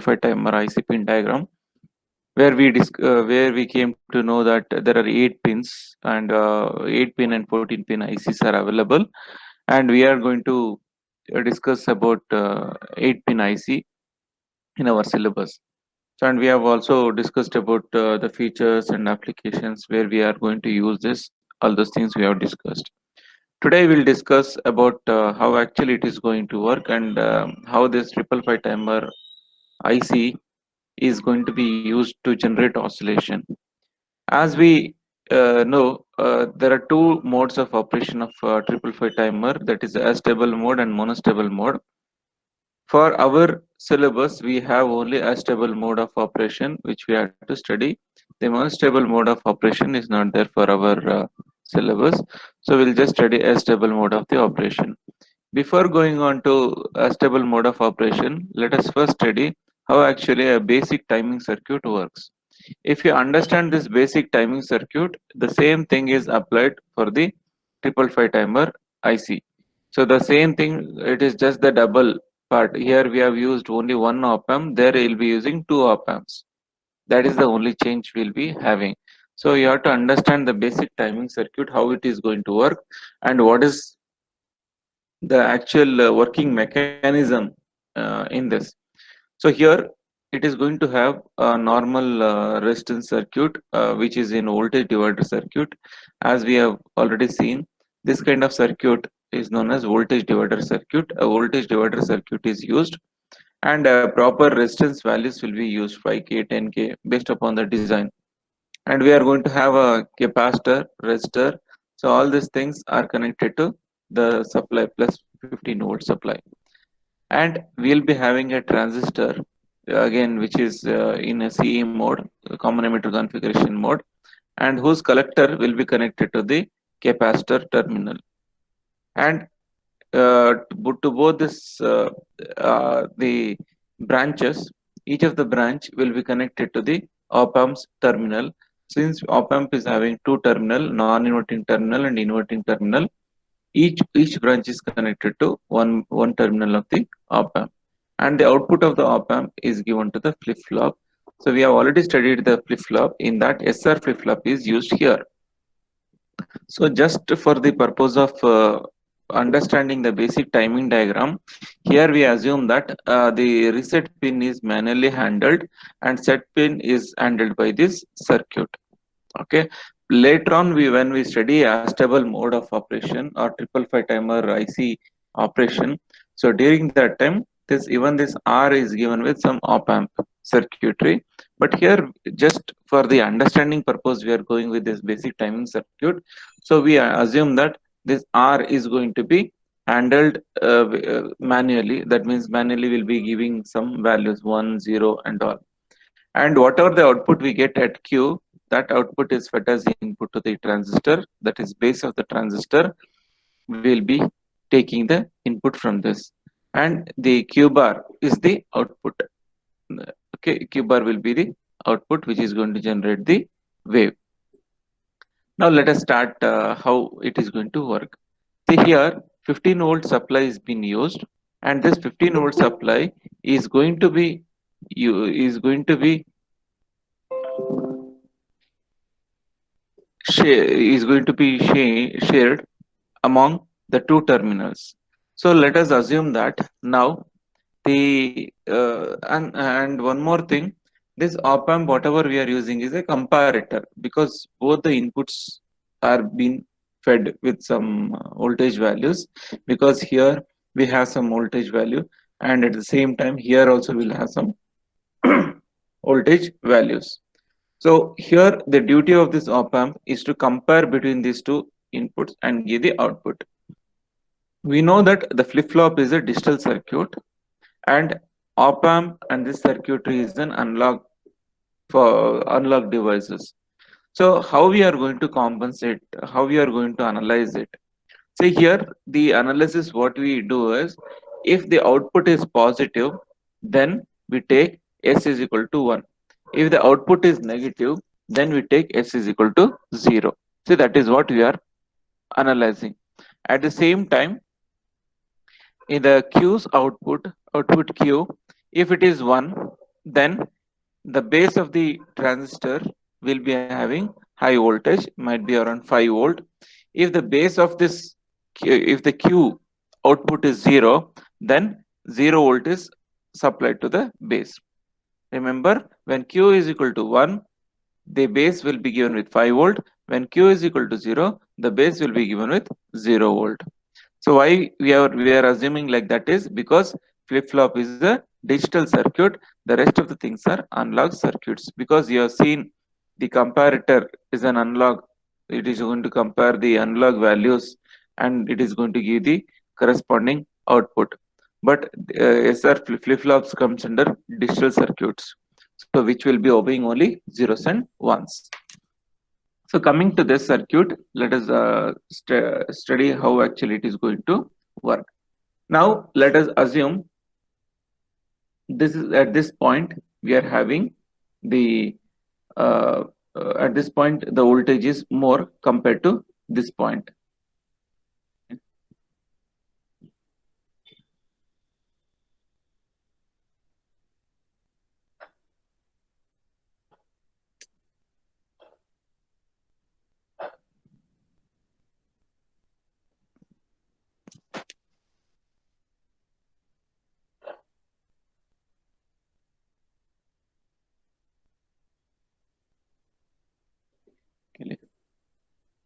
timer IC pin diagram, where we came to know that there are 8 pins, and 8 pin and 14 pin ICs are available, and we are going to discuss about 8 pin IC in our syllabus. So, and we have also discussed about the features and applications where we are going to use this. All those things we have discussed. Today we'll discuss about how actually it is going to work, and how this 555 timer IC is going to be used to generate oscillation. As we know, there are two modes of operation of 555 timer, that is astable mode and monostable mode. For our syllabus, we have only a stable mode of operation which we have to study. The monostable mode of operation is not there for our syllabus, so we'll just study a stable mode of the operation. Before going on to a stable mode of operation, let us first study how actually a basic timing circuit works. If you understand this basic timing circuit, the same thing is applied for the 555 timer IC. So the same thing, it is just the double part. Here we have used only one op amp, there we will be using two op amps. That is the only change we'll be having. So you have to understand the basic timing circuit, how it is going to work, and what is the actual working mechanism in this. So here it is going to have a normal resistance circuit, which is in voltage divider circuit. As we have already seen, this kind of circuit is known as voltage divider circuit. A voltage divider circuit is used, and proper resistance values will be used, 5k, 10k, based upon the design. And we are going to have a capacitor, resistor. So all these things are connected to the supply plus 15-volt supply. And we'll be having a transistor again, which is in a CE mode, common emitter configuration mode, and whose collector will be connected to the capacitor terminal. And to both this the branches, each of the branch will be connected to the op amp's terminal. Since op amp is having two terminal, non-inverting terminal and inverting terminal, each branch is connected to one terminal of the op amp, and the output of the op amp is given to the flip flop. So we have already studied the flip flop. In that, SR flip flop is used here. So just for the purpose of understanding the basic timing diagram, here we assume that the reset pin is manually handled and set pin is handled by this circuit. Okay. Later on, when we study a stable mode of operation or 555 timer IC operation, so during that time, this R is given with some op amp circuitry. But here, just for the understanding purpose, we are going with this basic timing circuit. So we assume that this R is going to be handled manually. That means manually we'll be giving some values 1, 0, and all. And whatever the output we get at Q, that output is fed as input to the transistor, that is base of the transistor. Will be taking the input from this, and the Q bar is the output. Okay, Q bar will be the output which is going to generate the wave. Now let us start how it is going to work. See here, 15-volt supply is being used, and this 15-volt supply is going to be shared among the two terminals. So let us assume that now the and one more thing, this op amp whatever we are using is a comparator, because both the inputs are being fed with some voltage values, because here we have some voltage value, and at the same time here also we'll have some voltage values. So here the duty of this op amp is to compare between these two inputs and give the output. We know that the flip flop is a digital circuit, and op amp and this circuitry is an analog for analog devices. So how we are going to compensate, how we are going to analyze it? See here, the analysis what we do is, if the output is positive, then we take S is equal to 1. If the output is negative, then we take S is equal to 0. See, that is what we are analyzing. At the same time, in the Q's output Q, if it is 1, then the base of the transistor will be having high voltage, might be around 5 volt. If the base of this, if the Q output is 0, then 0 volt is supplied to the base. Remember, when Q is equal to 1, the base will be given with 5 volt. When Q is equal to 0, the base will be given with 0 volt. So why we are assuming like that is because flip-flop is a digital circuit. The rest of the things are analog circuits. Because you have seen the comparator is an analog. It is going to compare the analog values and it is going to give the corresponding output. But SR flip-flops comes under digital circuits. So which will be obeying only zeros and ones. So coming to this circuit, let us study how actually it is going to work. Now let us assume this is at this point we are having the at this point the voltage is more compared to this point.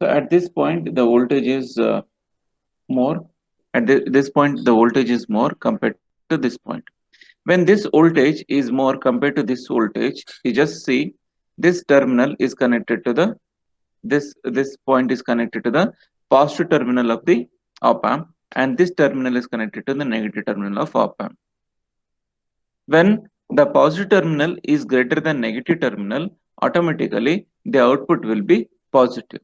So at this point the voltage is more. At this point the voltage is more compared to this point. When this voltage is more compared to this voltage, you just see this terminal is connected to the this point is connected to the positive terminal of the op amp, and this terminal is connected to the negative terminal of op amp. When the positive terminal is greater than negative terminal, automatically the output will be positive.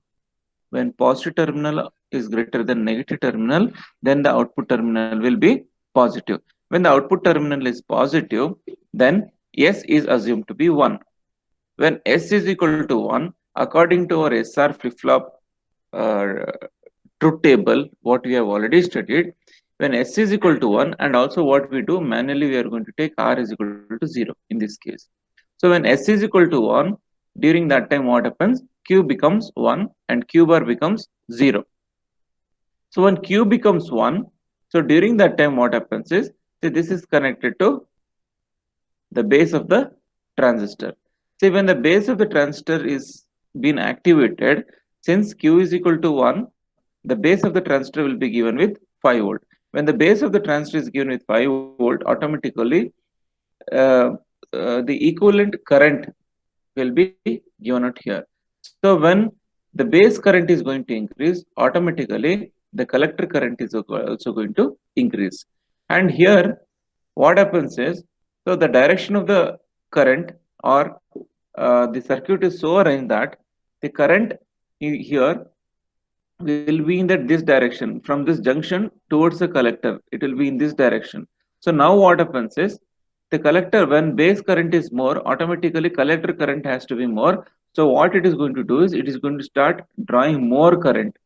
When positive terminal is greater than negative terminal, then the output terminal will be positive. When the output terminal is positive, then S is assumed to be 1. When S is equal to 1, according to our SR flip-flop truth table, what we have already studied, when S is equal to 1, and also what we do manually, we are going to take R is equal to 0 in this case. So when S is equal to 1, during that time what happens? Q becomes 1 and Q bar becomes 0. So when Q becomes 1, so during that time what happens is, see, this is connected to the base of the transistor. See, when the base of the transistor is been activated, since Q is equal to 1, the base of the transistor will be given with 5 volt. When the base of the transistor is given with 5 volt, automatically the equivalent current will be given out here. So when the base current is going to increase, automatically the collector current is also going to increase. And here what happens is, so the direction of the current or the circuit is so arranged that the current here will be in this direction, from this junction towards the collector, it will be in this direction. So now what happens is, the collector, when base current is more, automatically collector current has to be more. So what it is going to do is, it is going to start drawing more current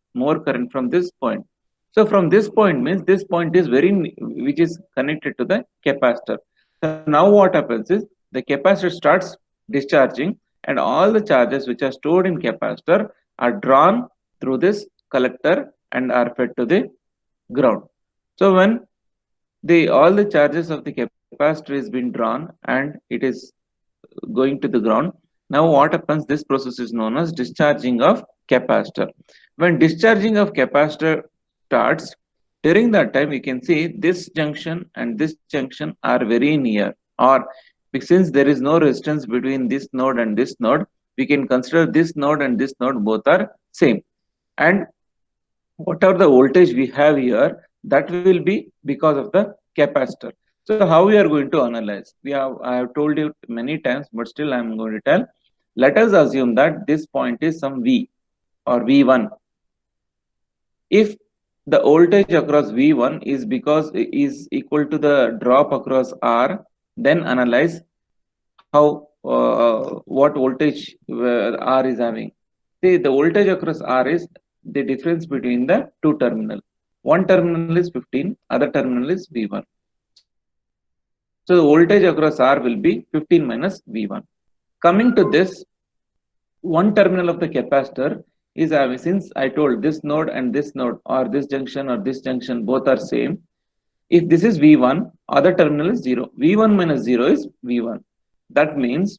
from this point. So from this point means this point is which is connected to the capacitor. So now what happens is, the capacitor starts discharging, and all the charges which are stored in capacitor are drawn through this collector and are fed to the ground. So when all the charges of the capacitor is being drawn and it is going to the ground, now what happens? This process is known as discharging of capacitor. When discharging of capacitor starts, during that time you can see this junction and this junction are very near, or since there is no resistance between this node and this node, we can consider this node and this node both are same. And whatever the voltage we have here, that will be because of the capacitor. So how we are going to analyze? I have told you many times, but still I am going to tell. Let us assume that this point is some V or V1. If the voltage across V1 is equal to the drop across R, then analyze how what voltage R is having. See, the voltage across R is the difference between the two terminal. One terminal is 15, other terminal is V1. So the voltage across R will be 15 minus V1. Coming to this, one terminal of the capacitor is having, since I told this node and this node or this junction both are same. If this is V1, other terminal is 0. V1 minus 0 is V1. That means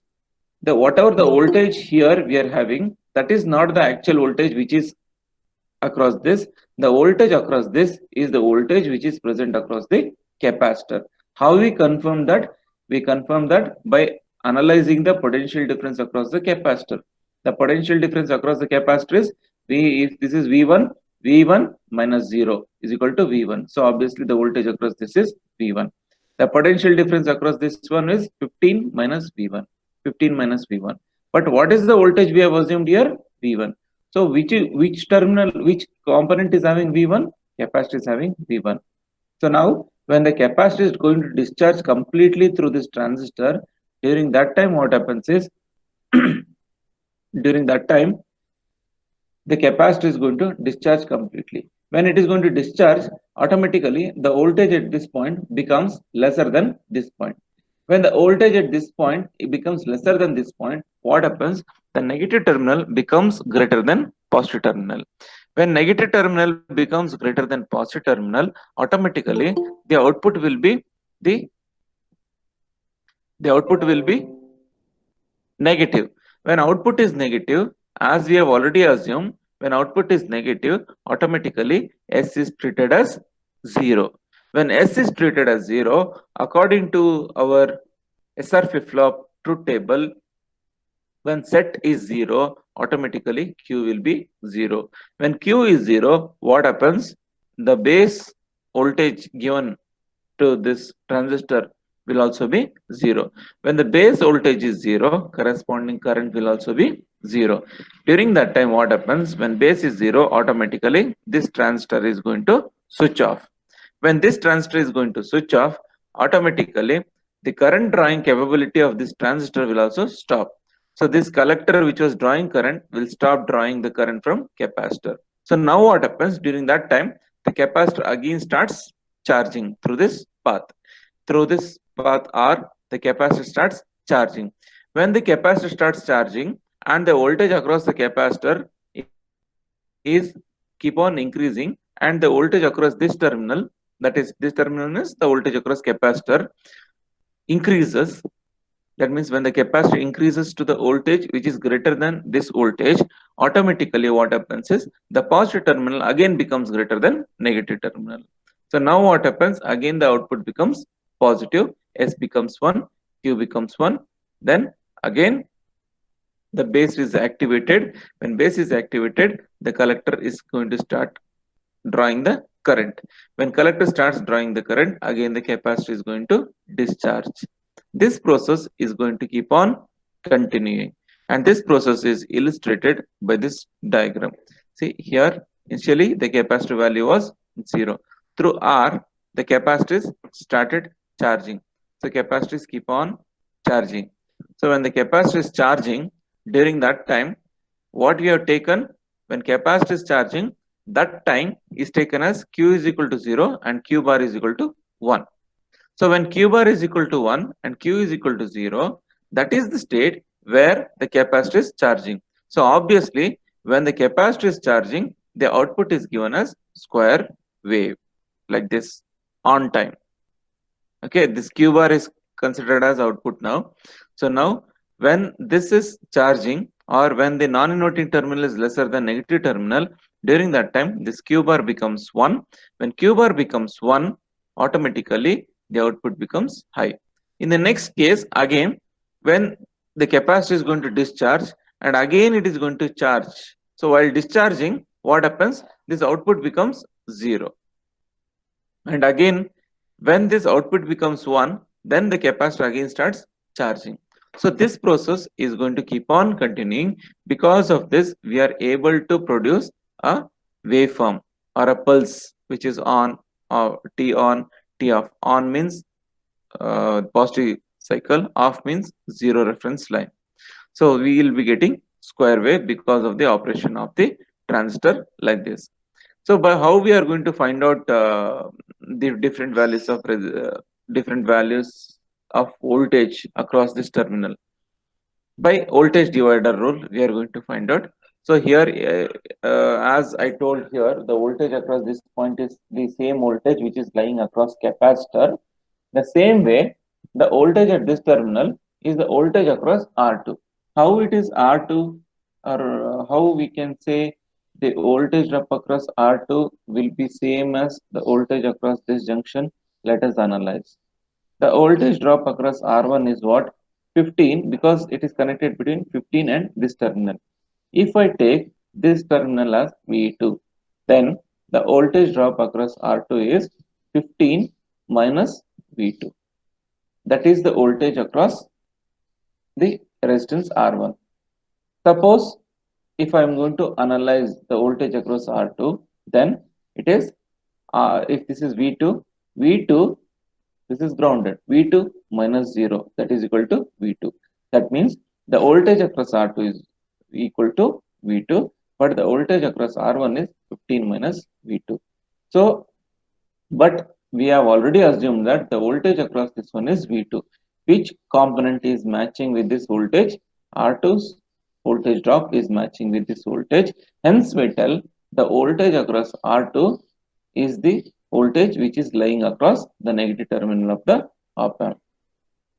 the whatever the voltage here we are having, that is not the actual voltage which is across this. The voltage across this is the voltage which is present across the capacitor. How we confirm that? We confirm that by analyzing the potential difference across the capacitor. The potential difference across the capacitor is V, if this is V1, V1 minus 0 is equal to V1. So obviously the voltage across this is V1. The potential difference across this one is 15 minus V1. 15 minus V1. But what is the voltage we have assumed here? V1. So which terminal, which component is having V1? Capacitor is having V1. So now when the capacitor is going to discharge completely through this transistor, during that time what happens is during that time the capacitor is going to discharge completely. When it is going to discharge, automatically the voltage at this point becomes lesser than this point. When the voltage at this point it becomes lesser than this point, what happens? The negative terminal becomes greater than positive terminal. When negative terminal becomes greater than positive terminal, automatically the output will be negative. When output is negative, as we have already assumed, when output is negative, automatically S is treated as 0. When S is treated as 0, according to our SR flip-flop truth table, when set is 0, automatically Q will be 0. When Q is 0, what happens? The base voltage given to this transistor will also be 0. When the base voltage is 0, corresponding current will also be 0. During that time, what happens? When base is 0, automatically this transistor is going to switch off. When this transistor is going to switch off, automatically the current drawing capability of this transistor will also stop. So this collector which was drawing current will stop drawing the current from capacitor. So now what happens? During that time, the capacitor again starts charging through this path. Through this path R, the capacitor starts charging. When the capacitor starts charging and the voltage across the capacitor is keep on increasing, and the voltage across this terminal, that is this terminal is the voltage across capacitor increases. That means when the capacitor increases to the voltage which is greater than this voltage, automatically what happens is the positive terminal again becomes greater than negative terminal. So now what happens? Again the output becomes positive, S becomes 1, Q becomes 1. Then again the base is activated. When base is activated, the collector is going to start drawing the current. When collector starts drawing the current, again the capacitor is going to discharge. This process is going to keep on continuing, and this process is illustrated by this diagram. See here, initially the capacitor value was 0. Through R, the capacitors started charging. So capacitors keep on charging. So when the capacitor is charging, during that time, what we have taken, when capacitor is charging, that time is taken as Q is equal to 0 and Q bar is equal to 1. So when Q bar is equal to 1 and Q is equal to 0, that is the state where the capacitor is charging. So obviously, when the capacitor is charging, the output is given as square wave, like this, on time. Okay, this Q bar is considered as output now. So now when this is charging, or when the non-inverting terminal is lesser than negative terminal, during that time this Q bar becomes 1. When Q bar becomes 1, automatically the output becomes high. In the next case, again, when the capacitor is going to discharge and again it is going to charge. So while discharging, what happens? This output becomes 0. And again, when this output becomes 1, then the capacitor again starts charging. So this process is going to keep on continuing. Because of this, we are able to produce a waveform or a pulse which is on, T on, T off. On means positive cycle, off means 0 reference line. So we will be getting square wave because of the operation of the transistor like this. So by how we are going to find out the different values of different values of voltage across this terminal. By voltage divider rule, we are going to find out. So here, as I told here, the voltage across this point is the same voltage which is lying across capacitor. The same way, the voltage at this terminal is the voltage across R2. How it is R2, or how we can say the voltage drop across R2 will be same as the voltage across this junction? Let us analyze. The voltage drop across R1 is what? 15, because it is connected between 15 and this terminal. If I take this terminal as V2, then the voltage drop across R2 is 15 minus V2. That is the voltage across the resistance R1. Suppose if I am going to analyze the voltage across R2, then it is, if this is V2, V2, this is grounded, V2 minus 0, that is equal to V2. That means the voltage across R2 is equal to V2, but the voltage across R1 is 15 minus V2. So, but we have already assumed that the voltage across this one is V2. Which component is matching with this voltage? R2's voltage drop is matching with this voltage. Hence, we tell the voltage across R2 is the voltage which is lying across the negative terminal of the op amp.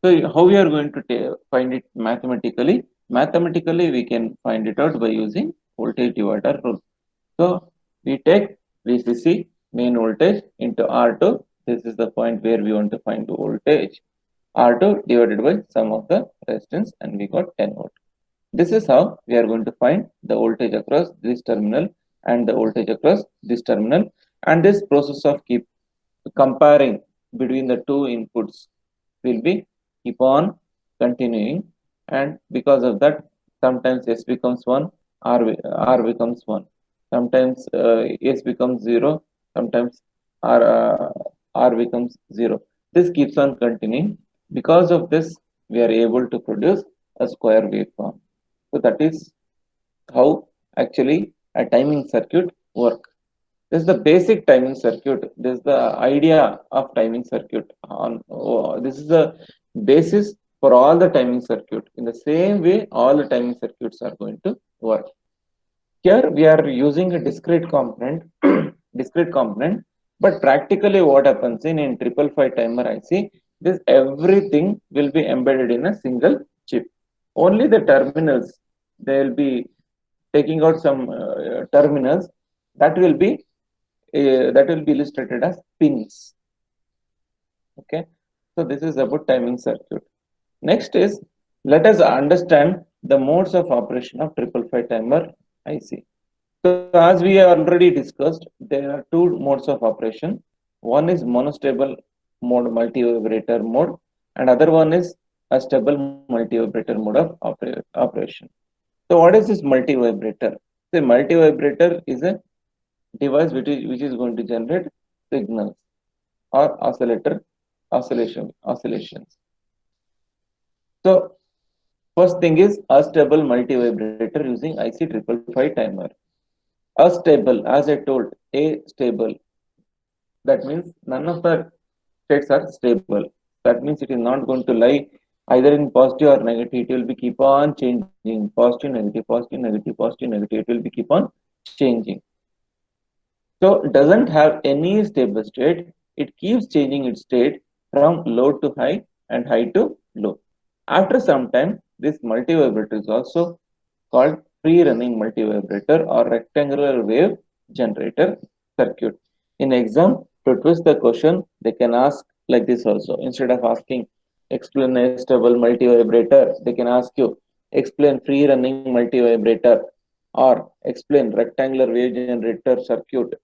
So, how we are going to find it mathematically? Mathematically, we can find it out by using voltage divider rule. So, we take VCC, main voltage, into R2. This is the point where we want to find the voltage. R2 divided by sum of the resistance, and we got 10 volt. This is how we are going to find the voltage across this terminal and the voltage across this terminal. And this process of keep comparing between the two inputs will be keep on continuing, and because of that, sometimes S becomes 1, R becomes 1, sometimes S becomes 0, sometimes R becomes 0. This keeps on continuing. Because of this, we are able to produce a square waveform. So that is how actually a timing circuit works. This is the basic timing circuit. This is the idea of timing circuit. This is the basis for all the timing circuit. In the same way, all the timing circuits are going to work. Here we are using a discrete component, discrete component. But practically, what happens in 555 timer IC? This everything will be embedded in a single chip. Only the terminals, they will be taking out some terminals that will be illustrated as pins. Okay, so this is about timing circuit. Next is, let us understand the modes of operation of 555 timer IC. So as we already discussed, there are two modes of operation. One is monostable mode, multi-vibrator mode, and other one is a stable multi-vibrator mode of operation. So what is this multi-vibrator? The multi-vibrator is a device which is going to generate signals or oscillations. So first thing is a stable multi-vibrator using IC 555 timer. A stable, as I told, a stable. That means none of the states are stable. That means it is not going to lie either in positive or negative. It will be keep on changing, positive, negative, positive, negative, positive, negative. It will be keep on changing. So it doesn't have any stable state. It keeps changing its state from low to high and high to low. After some time, this multi-vibrator is also called free running multi-vibrator or rectangular wave generator circuit. In exam, to twist the question, they can ask like this also. Instead of asking explain a stable multi-vibrator, they can ask you explain free running multi-vibrator or explain rectangular wave generator circuit.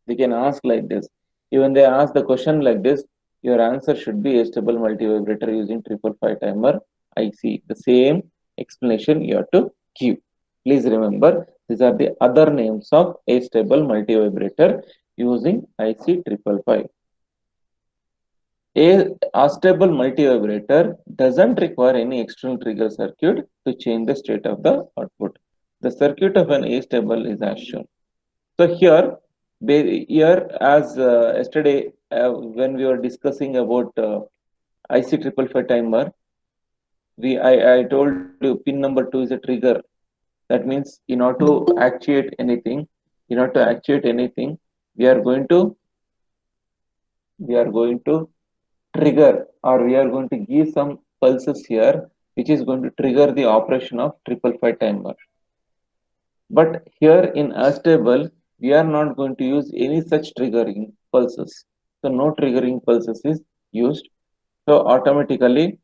They can ask like this. Even they ask the question like this, your answer should be a stable multi-vibrator using 555 timer IC. The same explanation you have to give. Please remember, these are the other names of a stable multi-vibrator using IC 555. A astable multi-vibrator doesn't require any external trigger circuit to change the state of the output. The circuit of an astable is as shown. So here as yesterday when we were discussing about IC 555 timer, I told you pin number 2 is a trigger. That means in order to actuate anything, we are going to we are going to trigger, or we are going to give some pulses here, which is going to trigger the operation of 555 timer. But here in astable, we are not going to use any such triggering pulses. So no triggering pulses is used. So automatically,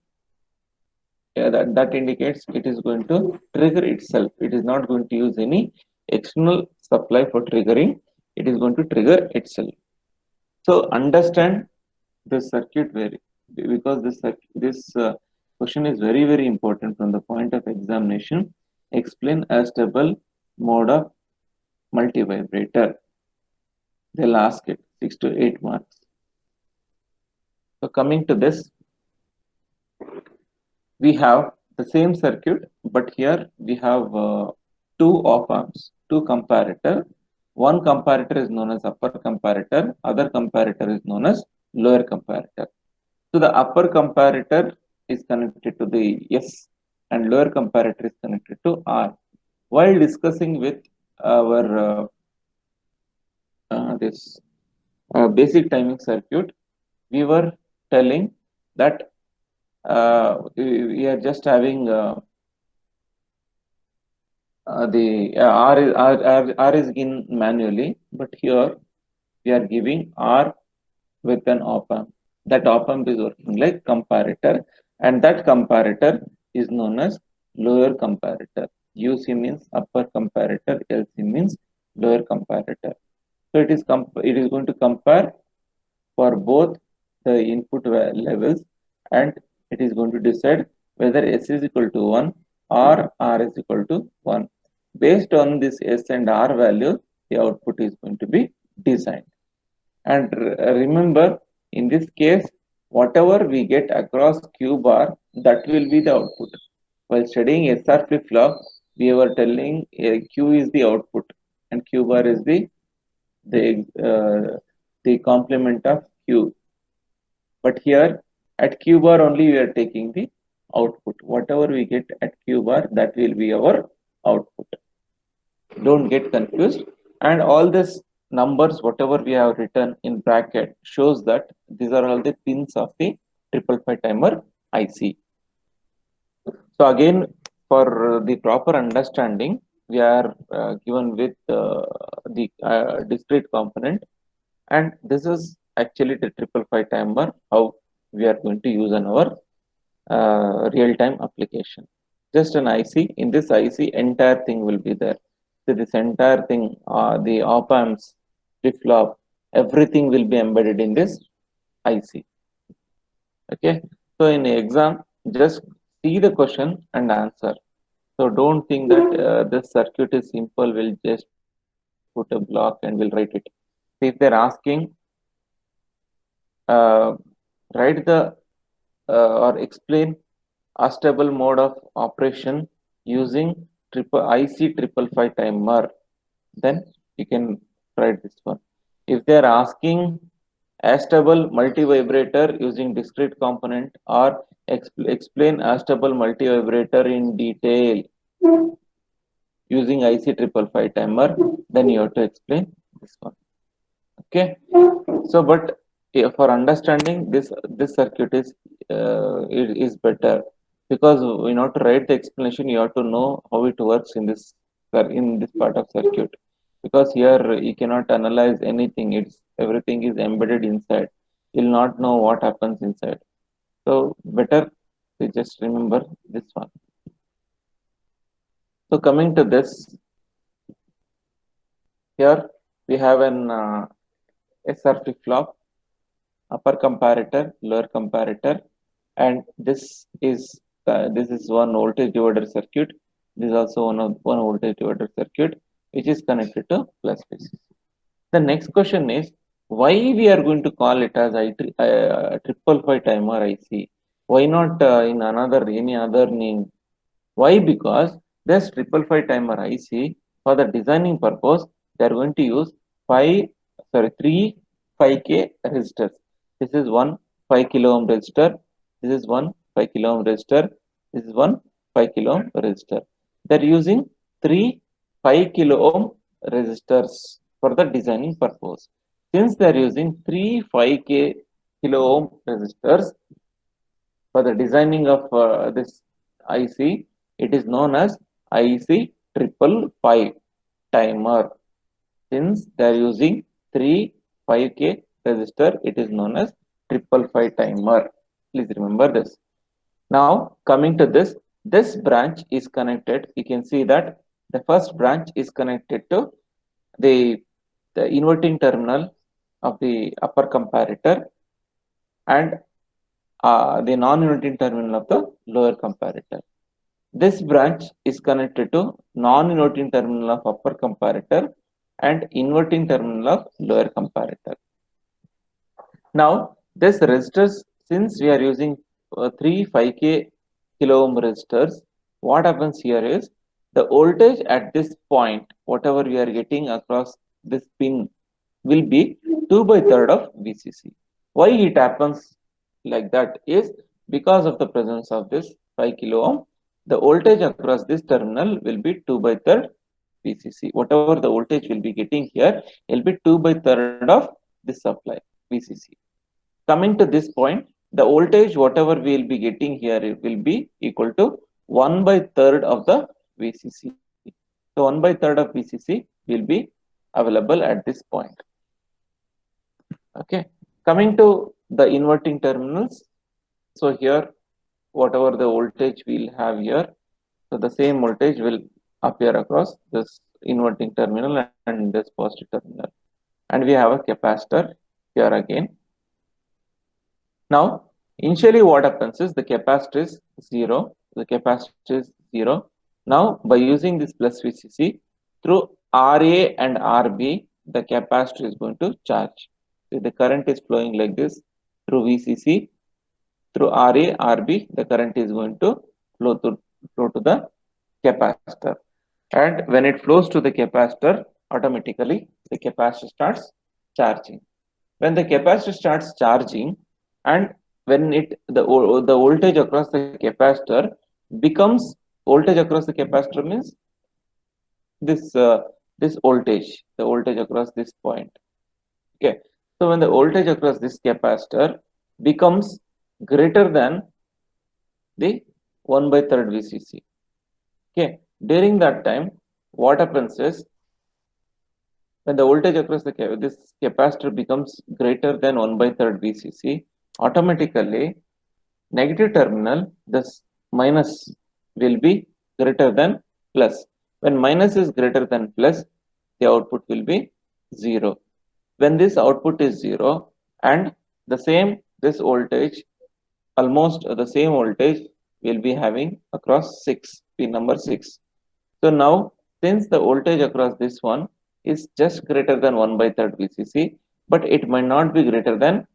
that indicates it is going to trigger itself. It is not going to use any external supply for triggering. It is going to trigger itself. So understand the circuit very, because this question is very important from the point of examination. Explain astable mode of multivibrator. They'll ask it 6 to 8 marks. So coming to this, we have the same circuit, but here we have two op-amps, two comparator. One comparator is known as upper comparator, other comparator is known as lower comparator. So the upper comparator is connected to the S and lower comparator is connected to R. While discussing with our this basic timing circuit, we were telling that we are just having the R is given manually, but here we are giving R with an op-amp. That op-amp is working like comparator, and that comparator is known as lower comparator. UC means upper comparator, LC means lower comparator. So it is going to compare for both the input levels, and it is going to decide whether S is equal to 1 or R is equal to 1. Based on this S and R value, the output is going to be designed. And remember, in this case, whatever we get across Q bar, that will be the output. While studying SR flip-flop, we were telling Q is the output and Q bar is the complement of Q. But here at Q bar only we are taking the output. Whatever we get at Q bar, that will be our output. Don't get confused. And all this numbers, whatever we have written in bracket, shows that these are all the pins of the 555 timer IC. So again, for the proper understanding, we are given with the discrete component, and this is actually the 555 timer, how we are going to use in our real-time application. Just an IC. In this IC, entire thing will be there. So this entire thing, the op-amps, flip-flop, everything will be embedded in this IC. Okay. So in the exam, just see the question and answer. So don't think that this circuit is simple. We'll just put a block and we'll write it. So if they're asking, write the or explain astable mode of operation using IC 555 timer, then you can write this one. If they are asking astable multivibrator using discrete component, or explain astable multivibrator in detail using IC 555 timer, then you have to explain this one. Okay. So, but for understanding this circuit is better, because in order to write the explanation, you have to know how it works in this part of circuit, because here you cannot analyze anything. Everything is embedded inside. You'll not know what happens inside. So better to just remember this one. So coming to this, here we have an SR flip-flop, upper comparator, lower comparator, and this is one voltage divider circuit. This is also one voltage divider circuit, which is connected to plus VCC. The next question is, why we are going to call it as 555 timer IC? Why not in any other name? Why? Because this 555 timer IC, for the designing purpose, they are going to use 3 5K resistors. This is one 5 kilo ohm resistor, This is one 5 kilo ohm resistor. This is one 5 kilo ohm resistor. They're using three 5 kilo ohm resistors for the designing purpose. Since they're using three 5k kilo ohm resistors for the designing of this IC, it is known as IC 555 timer. Since they are using three 5k resistor, it is known as 555 timer. Please remember this. Now coming to this branch is connected. You can see that the first branch is connected to the, the inverting terminal of the upper comparator and the non-inverting terminal of the lower comparator. This branch is connected to non-inverting terminal of upper comparator and inverting terminal of lower comparator. Now, this resistors, since we are using three 5k kilo ohm resistors, what happens here is the voltage at this point, whatever we are getting across this pin, will be 2 by 3rd of VCC. Why it happens like that is because of the presence of this 5 kilo ohm. The voltage across this terminal will be 2 by 3rd VCC. Whatever the voltage will be getting here will be 2 by 3rd of this supply VCC. Coming to this point, the voltage whatever we will be getting here will be equal to 1 by 3rd of the VCC. So 1 by 3rd of VCC will be available at this point. Okay. Coming to the inverting terminals. So here, whatever the voltage we'll have here, so the same voltage will appear across this inverting terminal and this positive terminal. And we have a capacitor here again. Now, initially what happens is the capacitor is 0. The capacitor is 0. Now, by using this plus VCC, through RA and RB, the capacitor is going to charge. So the current is flowing like this through VCC. Through RA, RB, the current is going to flow to the capacitor. And when it flows to the capacitor, automatically the capacitor starts charging. When the capacitor starts charging, and when the voltage across the capacitor becomes voltage across the capacitor means this this voltage, the voltage across this point. Okay, so when the voltage across this capacitor becomes greater than the 1 by 3rd VCC. Okay, during that time, what happens is when the voltage across this capacitor becomes greater than 1 by 3rd VCC, automatically negative terminal, this minus will be greater than plus. When minus is greater than plus, the output will be 0. When this output is 0 and this voltage, almost the same voltage will be having across pin number 6. So now, since the voltage across this one is just greater than 1 by 3rd VCC, but it might not be greater than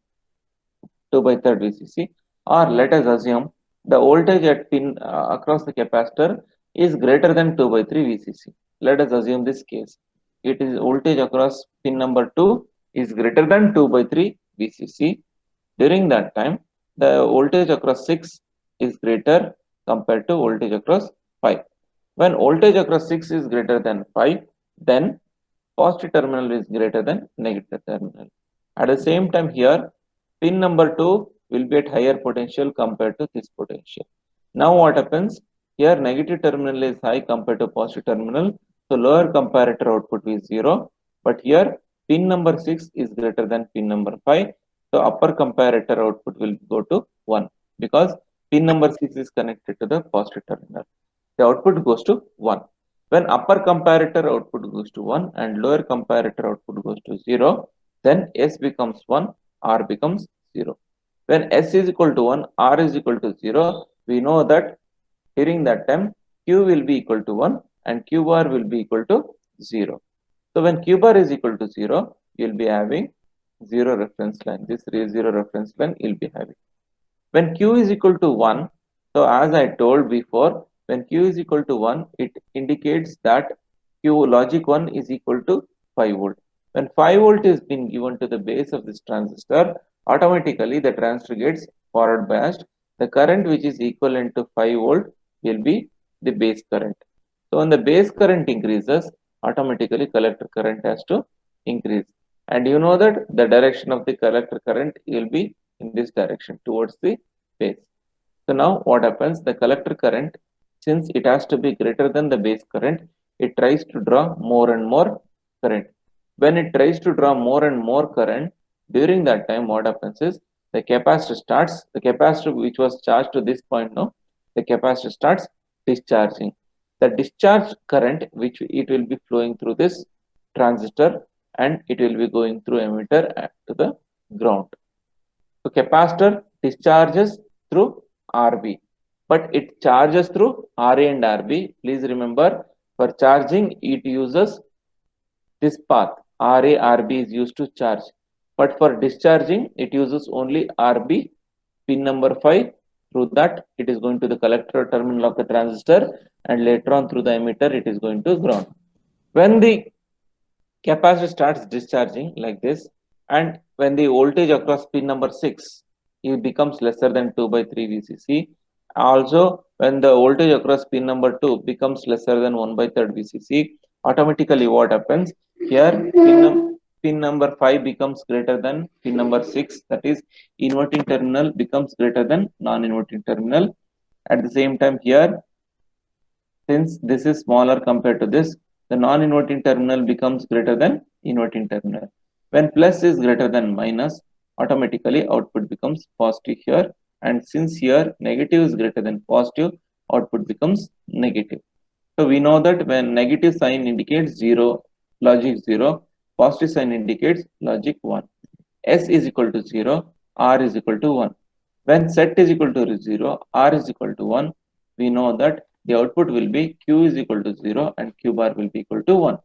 2 by 3rd VCC, or let us assume the voltage at pin across the capacitor is greater than 2 by 3 VCC. Let us assume this case. It is voltage across pin number 2 is greater than 2 by 3 VCC. During that time, the voltage across 6 is greater compared to voltage across 5. When voltage across 6 is greater than 5, then positive terminal is greater than negative terminal. At the same time here, pin number 2 will be at higher potential compared to this potential. Now what happens? Here negative terminal is high compared to positive terminal. So lower comparator output is 0. But here pin number 6 is greater than pin number 5. So upper comparator output will go to 1 because pin number 6 is connected to the positive terminal. The output goes to 1. When upper comparator output goes to 1 and lower comparator output goes to 0, then S becomes 1, R becomes 0. When S is equal to 1, R is equal to 0, we know that during that time Q will be equal to 1 and Q bar will be equal to 0. So when Q bar is equal to 0, you will be having 0 reference line. This 0 reference line you will be having. When Q is equal to 1, so as I told before, when Q is equal to 1, it indicates that Q logic 1 is equal to 5 volt. When 5 volt is been given to the base of this transistor, automatically the transistor gets forward biased The current which is equivalent to 5 volt will be the base current. So when the base current increases, automatically collector current has to increase. And you know that the direction of the collector current will be in this direction towards the base. So now what happens? The collector current, since it has to be greater than the base current, it tries to draw more and more current. When it tries to draw more and more current, during that time, what happens is the capacitor which was charged to this point now, the capacitor starts discharging. The discharge current which it will be flowing through this transistor and it will be going through emitter to the ground. So capacitor discharges through RB, but it charges through RA and RB. Please remember, for charging it uses this path. RA, RB is used to charge, but for discharging it uses only RB pin number 5. Through that it is going to the collector terminal of the transistor, and later on through the emitter it is going to ground. When the capacitor starts discharging like this, and when the voltage across pin number 6 it becomes lesser than 2 by 3 VCC. Also, when the voltage across pin number 2 becomes lesser than 1 by 3 VCC, automatically what happens here, pin number 5 becomes greater than pin number 6, that is inverting terminal becomes greater than non-inverting terminal. At the same time here, since this is smaller compared to this, the non-inverting terminal becomes greater than inverting terminal. When plus is greater than minus, automatically output becomes positive here. And since here negative is greater than positive, output becomes negative. So we know that when negative sign indicates 0, logic 0, positive sign indicates logic 1. S is equal to 0, R is equal to 1. When set is equal to 0, R is equal to 1, we know that the output will be Q is equal to 0 and Q bar will be equal to 1.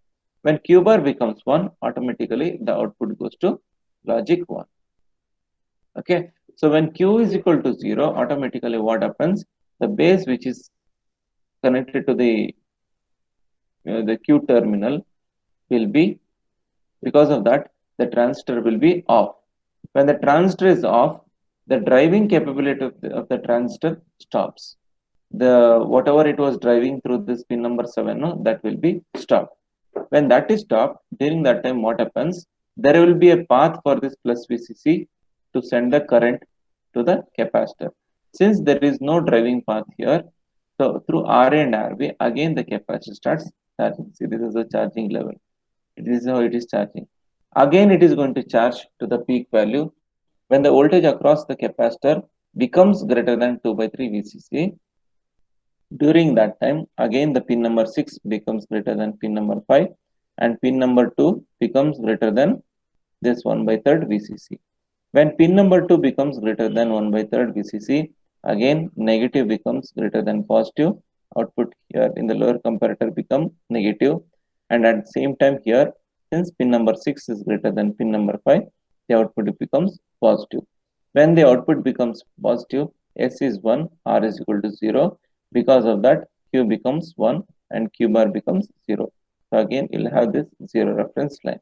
When Q bar becomes 1, automatically the output goes to logic 1. Okay, so when Q is equal to 0, automatically what happens? The base which is connected to the Q terminal will be, because of that, the transistor will be off. When the transistor is off, the driving capability of the transistor stops. The whatever it was driving through this pin number 7, no, that will be stopped. When that is stopped, during that time what happens? There will be a path for this plus VCC to send the current to the capacitor. Since there is no driving path here, so through RA and RB, again the capacitor starts charging. See, this is the charging level. This is how it is charging. Again, it is going to charge to the peak value. When the voltage across the capacitor becomes greater than 2 by 3 VCC, during that time, again the pin number 6 becomes greater than pin number 5 and pin number 2 becomes greater than this 1 by 3 VCC. When pin number 2 becomes greater than 1 by 3 VCC, again negative becomes greater than positive. Output here in the lower comparator become negative, and at the same time here, since pin number 6 is greater than pin number 5, the output becomes positive. When the output becomes positive, S is 1, R is equal to 0. Because of that, Q becomes 1 and Q bar becomes 0. So again, you'll have this 0 reference line.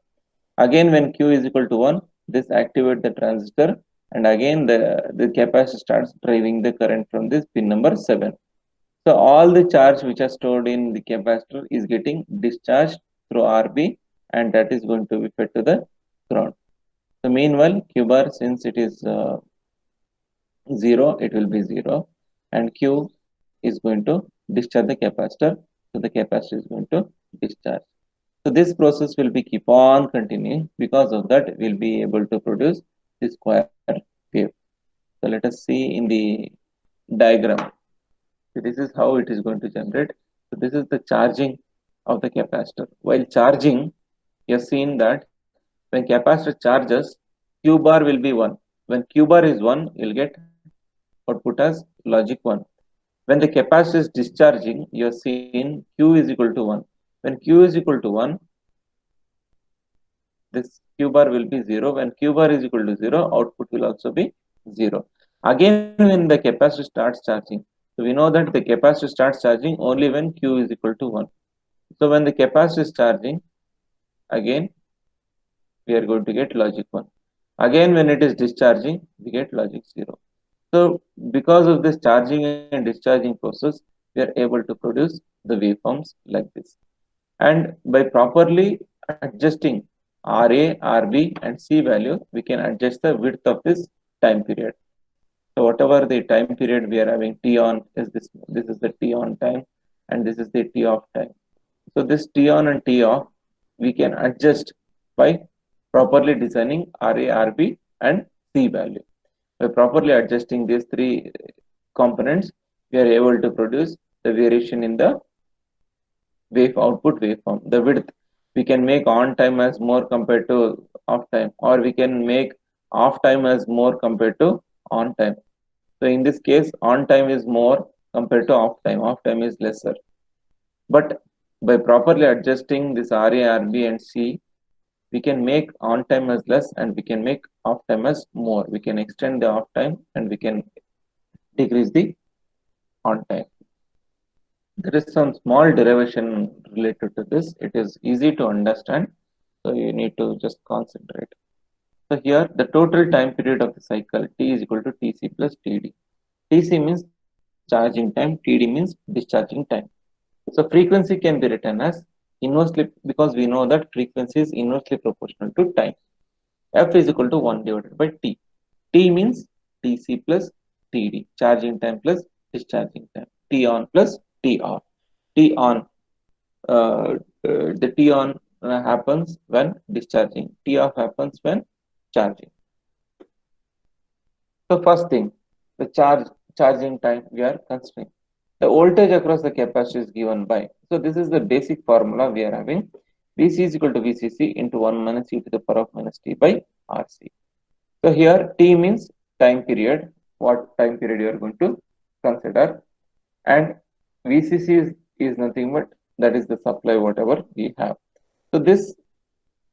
Again, when Q is equal to 1, this activates the transistor, and again the capacitor starts driving the current from this pin number 7. So all the charge which are stored in the capacitor is getting discharged through RB, and that is going to be fed to the ground. So meanwhile, Q bar, since it is 0, it will be 0, and Q is going to discharge the capacitor. So the capacitor is going to discharge. So this process will be keep on continuing. Because of that, we'll be able to produce the square wave. So let us see in the diagram. So this is how it is going to generate. So this is the charging of the capacitor. While charging, you have seen that when capacitor charges, Q bar will be 1. When Q bar is 1, you'll get output as logic 1. When the capacitor is discharging, you have seen Q is equal to 1. When Q is equal to 1, this Q bar will be 0. When Q bar is equal to 0, output will also be 0. Again, when the capacitor starts charging, so we know that the capacitor starts charging only when Q is equal to 1. So when the capacitor is charging, again, we are going to get logic 1. Again, when it is discharging, we get logic 0. So because of this charging and discharging process, we are able to produce the waveforms like this. And by properly adjusting RA, RB, and C value, we can adjust the width of this time period. So whatever the time period we are having, T on is this is the T on time, and this is the T off time. So this T on and T off, we can adjust by properly designing RA, RB, and C value. By properly adjusting these three components, we are able to produce the variation in the wave output waveform, the width. We can make on time as more compared to off time, or we can make off time as more compared to on time. So in this case, on time is more compared to off time. Off time is lesser. But by properly adjusting this RA, RB, and C, we can make on time as less and we can make off time as more. We can extend the off time and we can decrease the on time. There is some small derivation related to this. It is easy to understand, so you need to just concentrate. So here, the total time period of the cycle T is equal to Tc plus Td. Tc means charging time, Td means discharging time. So frequency can be written as inversely, because we know that frequency is inversely proportional to time. F is equal to 1 divided by T. T means Tc plus Td, charging time plus discharging time. T on plus T off. T on, the T on happens when discharging. T off happens when charging. So first thing, the charging time we are considering. The voltage across the capacitor is given by. So this is the basic formula we are having. Vc is equal to Vcc into 1 minus e to the power of minus t by Rc. So here T means time period, what time period you are going to consider, and VCC is nothing but that is the supply whatever we have. So this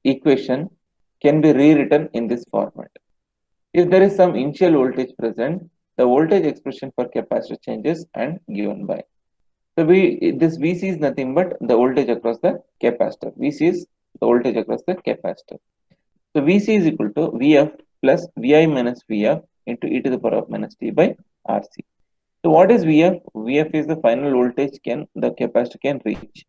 equation can be rewritten in this format. If there is some initial voltage present, the voltage expression for capacitor changes and given by. So this VC is nothing but the voltage across the capacitor. VC is the voltage across the capacitor. So VC is equal to Vf plus Vi minus Vf into e to the power of minus t by Rc. So what is Vf? Vf is the final voltage the capacitor can reach.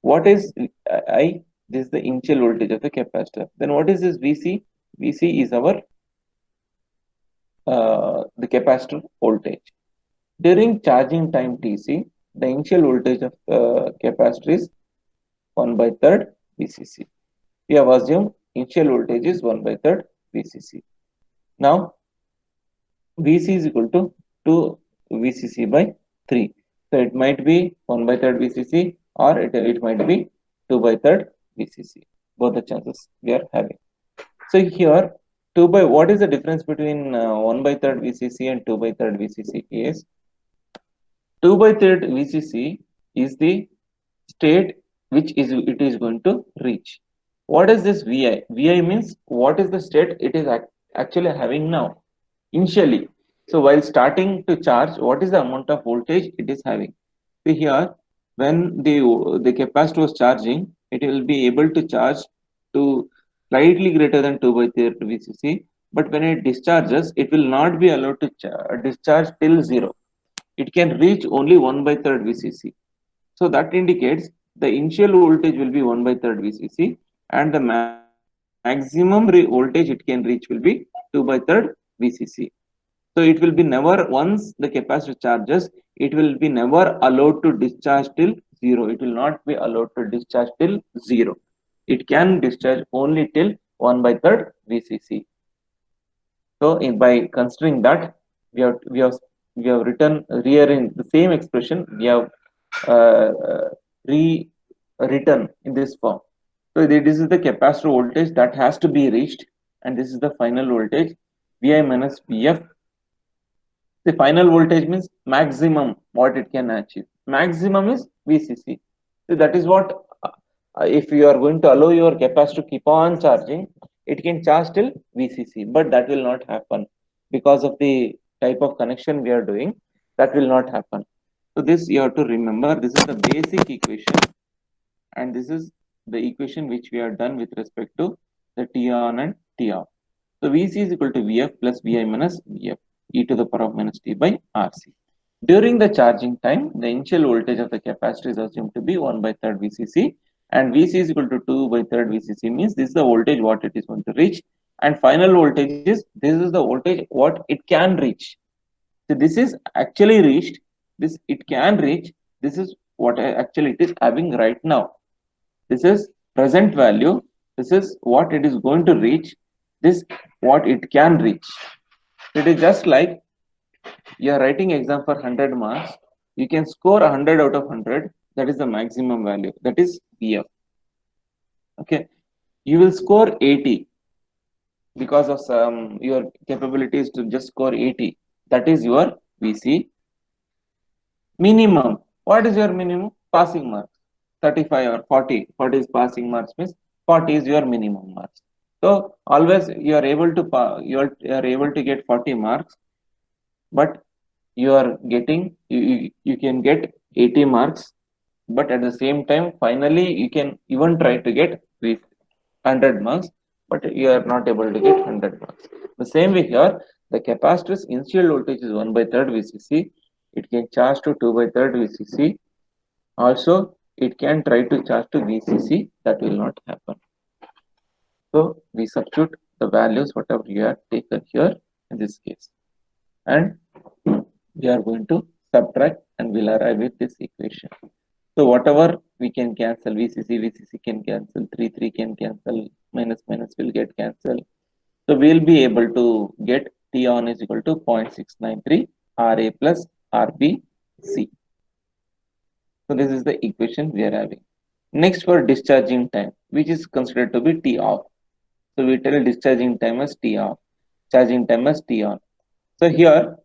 What is I? This is the initial voltage of the capacitor. Then what is this Vc? Vc is our the capacitor voltage. During charging time Tc, the initial voltage of the capacitor is 1 by third Vcc. We have assumed initial voltage is 1 by third Vcc. Now, Vc is equal to 2 Vcc by 3. So it might be 1 by third Vcc or it might be 2 by third Vcc. Both the chances we are having. So here, what is the difference between 1 by third VCC and 2 by third VCC is 2 by third VCC is the state which it is going to reach. What is this Vi? Vi means what is the state it is actually having now, initially. So while starting to charge, what is the amount of voltage it is having? So here, when the capacitor was charging, it will be able to charge to slightly greater than 2 by 3 VCC, but when it discharges, it will not be allowed to discharge till 0. It can reach only 1 by 3 VCC. So that indicates the initial voltage will be 1 by 3 VCC and the maximum voltage it can reach will be 2 by 3 VCC. So it will be never, once the capacitor charges, it will be never allowed to discharge till 0. It will not be allowed to discharge till 0. It can discharge only till 1 by 3 VCC. So by considering that, we have written here in the same expression, we have rewritten in this form. So this is the capacitor voltage that has to be reached, and this is the final voltage Vi minus Vf. The final voltage means maximum what it can achieve. Maximum is VCC. So that is what, if you are going to allow your capacitor to keep on charging, it can charge till VCC, but that will not happen because of the type of connection we are doing. That will not happen. So this you have to remember. This is the basic equation, and this is the equation which we are done with respect to the T on and T off. So VC is equal to Vf plus Vi minus Vf. e to the power of minus t by RC. During the charging time, the initial voltage of the capacitor is assumed to be 1 by 3rd VCC, and VC is equal to 2 by 3rd VCC, means this is the voltage what it is going to reach, and final voltage is, this is the voltage what it can reach. So this is actually reached, this it can reach, this is what actually it is having right now. This is present value, this is what it is going to reach, this what it can reach. It is just like you are writing exam for 100 marks, you can score 100 out of 100, that is the maximum value, that is VF. Okay, you will score 80 because of some your capabilities to just score 80, that is your VC. Minimum, what is your minimum? Passing marks, 35 or 40. 40 is passing marks, means 40 is your minimum marks. So always you are able to you are able to get 40 marks, but you are getting you can get 80 marks, but at the same time finally you can even try to get 100 marks, but you are not able to get 100 marks. The same way here, the capacitor's initial voltage is 1 by 3rd VCC. It can charge to 2 by 3rd VCC. Also, it can try to charge to VCC. That will not happen. So we substitute the values whatever you have taken here in this case, and we are going to subtract and we'll arrive with this equation. So whatever we can cancel, VCC can cancel, 3 can cancel, minus will get cancelled. So we'll be able to get T on is equal to 0.693 RA plus RBC. So this is the equation we are having. Next, for discharging time, which is considered to be T off. So we tell discharging time as T off, charging time as T on. So here,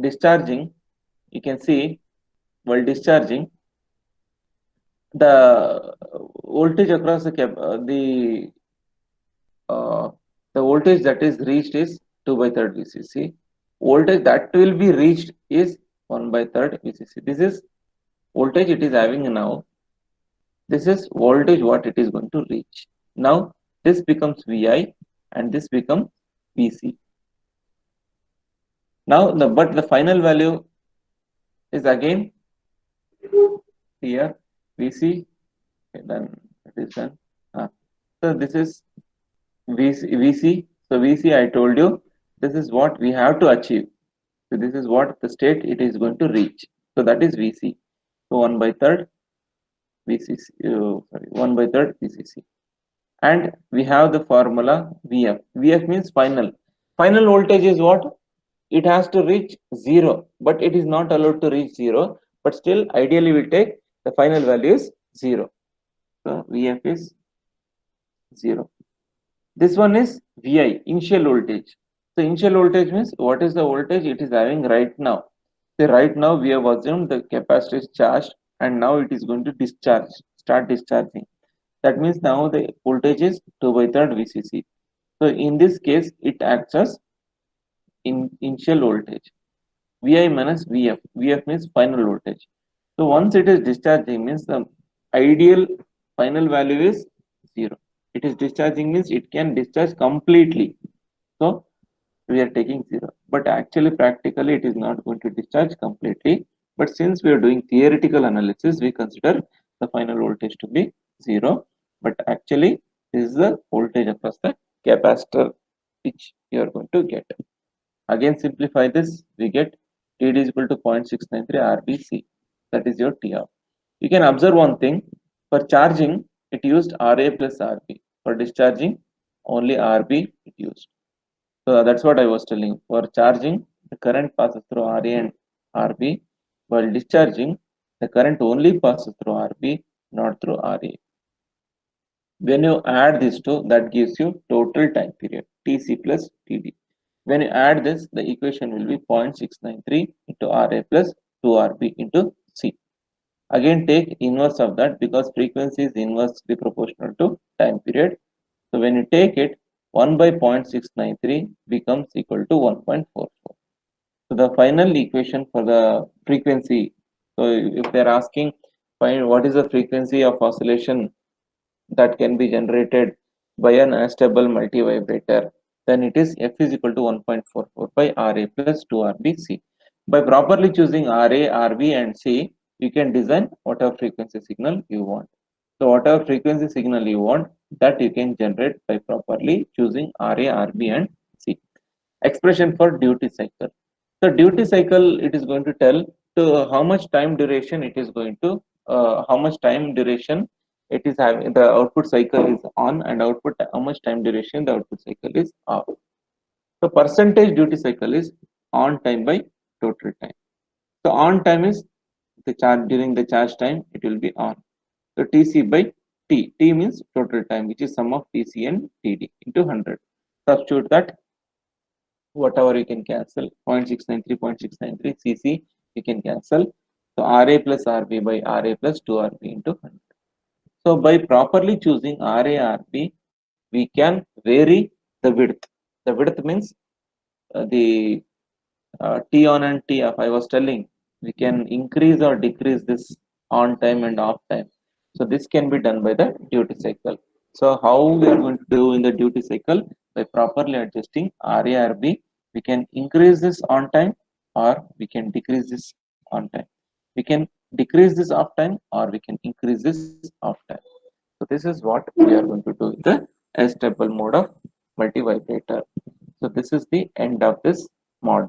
discharging, you can see while discharging, the voltage across the voltage that is reached is 2 by 3rd VCC. Voltage that will be reached is 1 by 3rd VCC. This is voltage it is having now. This is voltage what it is going to reach. Now this becomes VI and this becomes VC. Now but the final value is again here VC. Okay, then it is done. So this is VC. So VC, I told you, this is what we have to achieve. So this is what the state it is going to reach. So that is VC. So 1 by 3rd VCC, 1 by 3rd VCC. And we have the formula VF. VF means final. Final voltage is what? It has to reach 0, but it is not allowed to reach 0. But still, ideally, we take the final value is 0. So VF is 0. This one is VI, initial voltage. So initial voltage means what is the voltage it is having right now. So right now we have assumed the capacitor is charged and now it is going to discharge, start discharging. That means now the voltage is 2 by 3rd VCC. So in this case, it acts as initial voltage. VI minus VF. VF means final voltage. So once it is discharging means the ideal final value is 0. It is discharging means it can discharge completely. So we are taking 0. But actually practically it is not going to discharge completely. But since we are doing theoretical analysis, we consider the final voltage to be 0. But actually this is the voltage across the capacitor which you are going to get. Again simplify this, we get T is equal to 0.693 RBC. That is your T off. You can observe one thing, for charging it used RA plus RB. For discharging only RB it used. So that's what I was telling. For charging the current passes through RA and RB, while discharging the current only passes through RB, not through RA. When you add these two, that gives you total time period TC plus TD. When you add this, the equation will be 0.693 into RA plus 2RB into C. Again take inverse of that because frequency is inversely proportional to time period. So when you take it, 1 by 0.693 becomes equal to 1.44. So the final equation for the frequency, so if they are asking find what is the frequency of oscillation that can be generated by an unstable multivibrator, then it is F is equal to 1.44 by RA plus 2RBC. By properly choosing RA, RB and C, you can design whatever frequency signal you want. So whatever frequency signal you want, that you can generate by properly choosing RA, RB and C. Expression for duty cycle. So duty cycle, it is going to tell to how much time duration it is going to, how much time duration it is having, the output cycle is on, and output how much time duration the output cycle is off. So percentage duty cycle is on time by total time. So on time is the charge during the charge time, it will be on. So TC by T. T means total time, which is sum of TC and TD into 100. Substitute that, whatever you can cancel, 0.693, 0.693 cc you can cancel. So RA plus RB by RA plus 2RB into 100. So by properly choosing RA, RB, we can vary the width. The width means the T on and T off. I was telling, we can increase or decrease this on time and off time. So this can be done by the duty cycle. So how we are going to do in the duty cycle? By properly adjusting RA, RB, we can increase this on time or we can decrease this on time. We can decrease this off time or we can increase this off time. So this is what we are going to do in the stable mode of multi vibrator. So this is the end of this module.